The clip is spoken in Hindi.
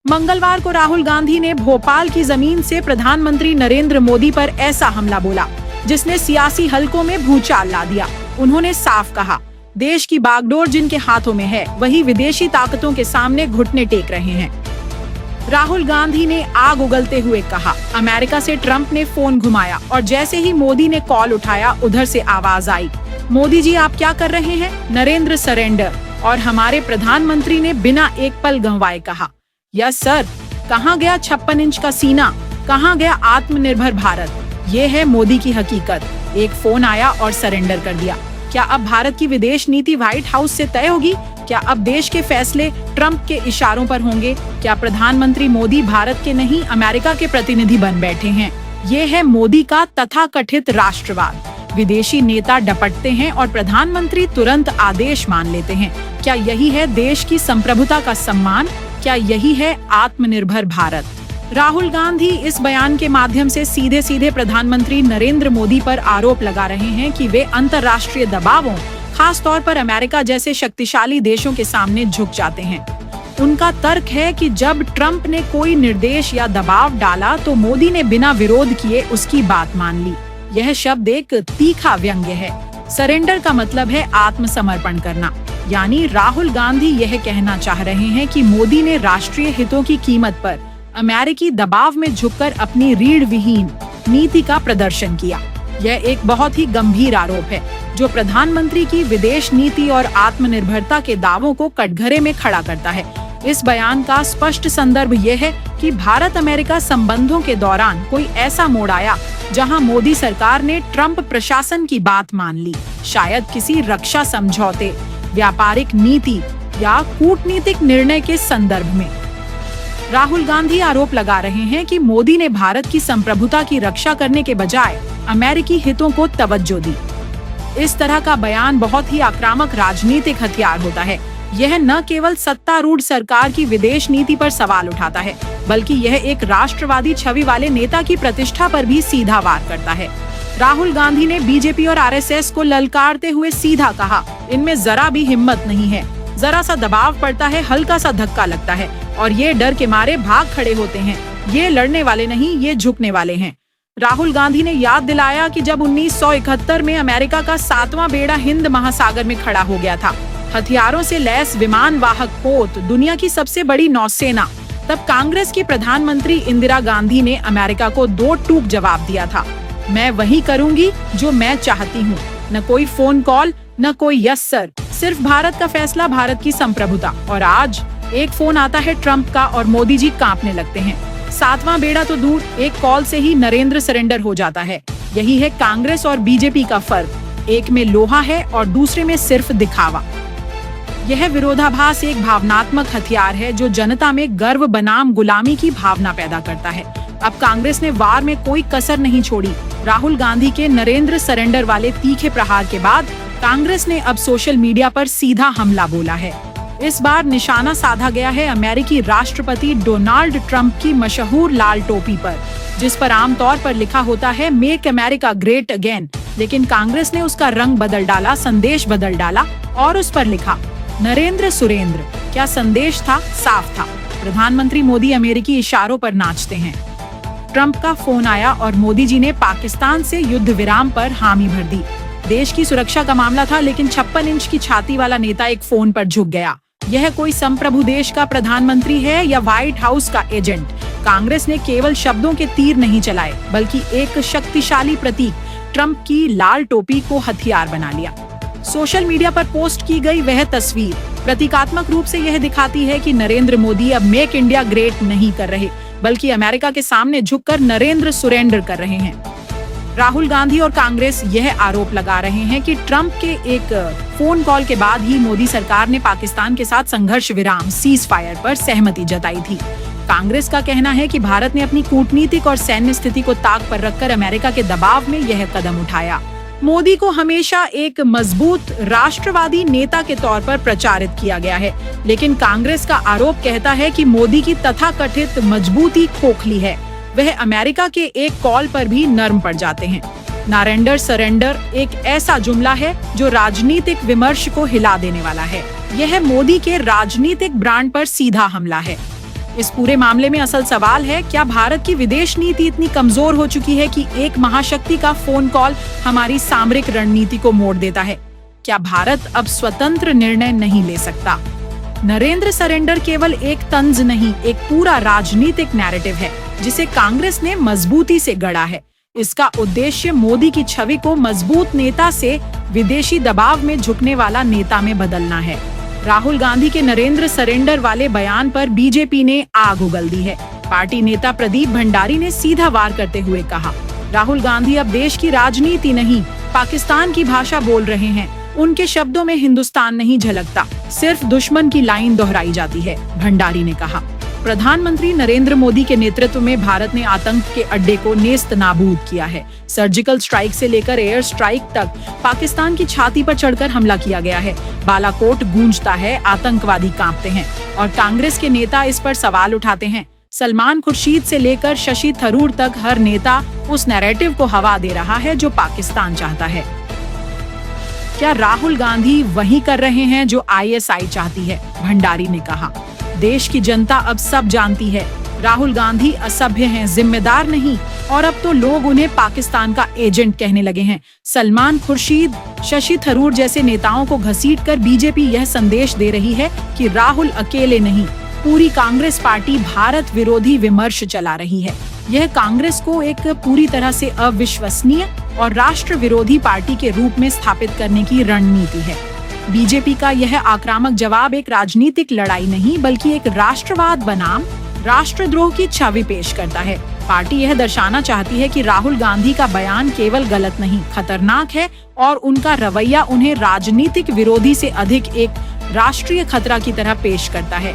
मंगलवार को राहुल गांधी ने भोपाल की जमीन से प्रधानमंत्री नरेंद्र मोदी पर ऐसा हमला बोला जिसने सियासी हलकों में भूचाल ला दिया। उन्होंने साफ कहा, देश की बागडोर जिनके हाथों में है वही विदेशी ताकतों के सामने घुटने टेक रहे हैं। राहुल गांधी ने आग उगलते हुए कहा, अमेरिका से ट्रंप ने फोन घुमाया और जैसे ही मोदी ने कॉल उठाया उधर से आवाज आई, मोदी जी आप क्या कर रहे हैं, नरेंद्र सरेंडर। और हमारे प्रधानमंत्री ने बिना एक पल गंवाए कहा, यस सर। कहाँ गया 56 इंच का सीना, कहाँ गया आत्मनिर्भर भारत। ये है मोदी की हकीकत। एक फोन आया और सरेंडर कर दिया। क्या अब भारत की विदेश नीति व्हाइट हाउस से तय होगी? क्या अब देश के फैसले ट्रंप के इशारों पर होंगे? क्या प्रधानमंत्री मोदी भारत के नहीं अमेरिका के प्रतिनिधि बन बैठे हैं? ये है मोदी का तथाकथित राष्ट्रवाद। विदेशी नेता डपटते हैं और प्रधानमंत्री तुरंत आदेश मान लेते हैं। क्या यही है देश की संप्रभुता का सम्मान? क्या यही है आत्मनिर्भर भारत? राहुल गांधी इस बयान के माध्यम से सीधे सीधे प्रधानमंत्री नरेंद्र मोदी पर आरोप लगा रहे हैं कि वे अंतर्राष्ट्रीय दबावों, खास तौर पर अमेरिका जैसे शक्तिशाली देशों के सामने झुक जाते हैं। उनका तर्क है कि जब ट्रंप ने कोई निर्देश या दबाव डाला तो मोदी ने बिना विरोध किए उसकी बात मान ली। यह शब्द एक तीखा व्यंग्य है। सरेंडर का मतलब है आत्मसमर्पण करना। यानी राहुल गांधी यह कहना चाह रहे हैं कि मोदी ने राष्ट्रीय हितों की कीमत पर अमेरिकी दबाव में झुककर अपनी रीढ़ विहीन नीति का प्रदर्शन किया। यह एक बहुत ही गंभीर आरोप है जो प्रधानमंत्री की विदेश नीति और आत्मनिर्भरता के दावों को कटघरे में खड़ा करता है। इस बयान का स्पष्ट संदर्भ यह है कि भारत अमेरिका संबंधों के दौरान कोई ऐसा मोड़ आया जहां मोदी सरकार ने ट्रंप प्रशासन की बात मान ली, शायद किसी रक्षा समझौते, व्यापारिक नीति या कूटनीतिक निर्णय के संदर्भ में। राहुल गांधी आरोप लगा रहे हैं कि मोदी ने भारत की संप्रभुता की रक्षा करने के बजाय अमेरिकी हितों को तवज्जो दी। इस तरह का बयान बहुत ही आक्रामक राजनीतिक हथियार होता है। यह न केवल सत्तारूढ़ सरकार की विदेश नीति पर सवाल उठाता है, बल्कि यह एक राष्ट्रवादी छवि वाले नेता की प्रतिष्ठा पर भी सीधा वार करता है। राहुल गांधी ने बीजेपी और आरएसएस को ललकारते हुए सीधा कहा, इनमें जरा भी हिम्मत नहीं है। जरा सा दबाव पड़ता है, हल्का सा धक्का लगता है और ये डर के मारे भाग खड़े होते हैं। ये लड़ने वाले नहीं, ये झुकने वाले हैं। राहुल गांधी ने याद दिलाया कि जब 1971 में अमेरिका का 7वां बेड़ा हिंद महासागर में खड़ा हो गया था, हथियारों से लैस विमान वाहक पोत, दुनिया की सबसे बड़ी नौसेना, तब कांग्रेस की प्रधानमंत्री इंदिरा गांधी ने अमेरिका को दो टूक जवाब दिया था, मैं वही करूंगी जो मैं चाहती हूँ। न कोई फोन कॉल, न कोई यस सर, सिर्फ भारत का फैसला, भारत की संप्रभुता। और आज एक फोन आता है ट्रंप का और मोदी जी कांपने लगते हैं। 7वां बेड़ा तो दूर, एक कॉल से ही नरेंद्र सरेंडर हो जाता है। यही है कांग्रेस और बीजेपी का फर्क। एक में लोहा है और दूसरे में सिर्फ दिखावा। यह विरोधाभास एक भावनात्मक हथियार है जो जनता में गर्व बनाम गुलामी की भावना पैदा करता है। अब कांग्रेस ने वार में कोई कसर नहीं छोड़ी। राहुल गांधी के नरेंद्र सरेंडर वाले तीखे प्रहार के बाद कांग्रेस ने अब सोशल मीडिया पर सीधा हमला बोला है। इस बार निशाना साधा गया है अमेरिकी राष्ट्रपति डोनाल्ड ट्रंप की मशहूर लाल टोपी पर, जिस पर आमतौर पर लिखा होता है मेक अमेरिका ग्रेट अगेन। लेकिन कांग्रेस ने उसका रंग बदल डाला, संदेश बदल डाला और उस पर लिखा नरेंद्र सुरेंद्र। क्या संदेश था? साफ था, प्रधानमंत्री मोदी अमेरिकी इशारों पर नाचते हैं। ट्रंप का फोन आया और मोदी जी ने पाकिस्तान से युद्ध विराम पर हामी भर दी। देश की सुरक्षा का मामला था, लेकिन 56 इंच की छाती वाला नेता एक फोन पर झुक गया। यह कोई संप्रभु देश का प्रधानमंत्री है या व्हाइट हाउस का एजेंट? कांग्रेस ने केवल शब्दों के तीर नहीं चलाए, बल्कि एक शक्तिशाली प्रतीक ट्रंप की लाल टोपी को हथियार बना लिया। सोशल मीडिया पर पोस्ट की गई वह तस्वीर प्रतीकात्मक रूप से यह दिखाती है कि नरेंद्र मोदी अब मेक इंडिया ग्रेट नहीं कर रहे, बल्कि अमेरिका के सामने झुककर नरेंद्र सुरेंडर कर रहे हैं। राहुल गांधी और कांग्रेस यह आरोप लगा रहे हैं कि ट्रंप के एक फोन कॉल के बाद ही मोदी सरकार ने पाकिस्तान के साथ संघर्ष विराम सीज फायर पर सहमति जताई थी। कांग्रेस का कहना है कि भारत ने अपनी कूटनीतिक और सैन्य स्थिति को ताक पर रखकर अमेरिका के दबाव में यह कदम उठाया। मोदी को हमेशा एक मजबूत राष्ट्रवादी नेता के तौर पर प्रचारित किया गया है, लेकिन कांग्रेस का आरोप कहता है कि मोदी की तथाकथित मजबूती खोखली है। वह अमेरिका के एक कॉल पर भी नर्म पड़ जाते हैं। नरेंद्र सरेंडर एक ऐसा जुमला है जो राजनीतिक विमर्श को हिला देने वाला है। यह मोदी के राजनीतिक ब्रांड पर सीधा हमला है। इस पूरे मामले में असल सवाल है, क्या भारत की विदेश नीति इतनी कमजोर हो चुकी है कि एक महाशक्ति का फोन कॉल हमारी सामरिक रणनीति को मोड़ देता है? क्या भारत अब स्वतंत्र निर्णय नहीं ले सकता? नरेंद्र सरेंडर केवल एक तंज नहीं, एक पूरा राजनीतिक नैरेटिव है जिसे कांग्रेस ने मजबूती से गढ़ा है। इसका उद्देश्य मोदी की छवि को मजबूत नेता से विदेशी दबाव में झुकने वाला नेता में बदलना है। राहुल गांधी के नरेंद्र सरेंडर वाले बयान पर बीजेपी ने आग उगल दी है। पार्टी नेता प्रदीप भंडारी ने सीधा वार करते हुए कहा, राहुल गांधी अब देश की राजनीति नहीं, पाकिस्तान की भाषा बोल रहे हैं। उनके शब्दों में हिंदुस्तान नहीं झलकता, सिर्फ दुश्मन की लाइन दोहराई जाती है, भंडारी ने कहा। प्रधानमंत्री नरेंद्र मोदी के नेतृत्व में भारत ने आतंक के अड्डे को नेस्त नाबूद किया है। सर्जिकल स्ट्राइक से लेकर एयर स्ट्राइक तक पाकिस्तान की छाती पर चढ़कर हमला किया गया है। बालाकोट गूंजता है, आतंकवादी कांपते हैं और कांग्रेस के नेता इस पर सवाल उठाते हैं। सलमान खुर्शीद से लेकर शशि थरूर तक हर नेता उस नैरेटिव को हवा दे रहा है जो पाकिस्तान चाहता है। क्या राहुल गांधी वही कर रहे हैं जो ISI चाहती है? भंडारी ने कहा। देश की जनता अब सब जानती है, राहुल गांधी असभ्य हैं, जिम्मेदार नहीं, और अब तो लोग उन्हें पाकिस्तान का एजेंट कहने लगे हैं। सलमान खुर्शीद, शशि थरूर जैसे नेताओं को घसीटकर बीजेपी यह संदेश दे रही है कि राहुल अकेले नहीं, पूरी कांग्रेस पार्टी भारत विरोधी विमर्श चला रही है। यह कांग्रेस को एक पूरी तरह से अविश्वसनीय और राष्ट्र विरोधी पार्टी के रूप में स्थापित करने की रणनीति है। बीजेपी का यह आक्रामक जवाब एक राजनीतिक लड़ाई नहीं, बल्कि एक राष्ट्रवाद बनाम राष्ट्रद्रोह की छवि पेश करता है। पार्टी यह दर्शाना चाहती है कि राहुल गांधी का बयान केवल गलत नहीं, खतरनाक है, और उनका रवैया उन्हें राजनीतिक विरोधी से अधिक एक राष्ट्रीय खतरा की तरह पेश करता है।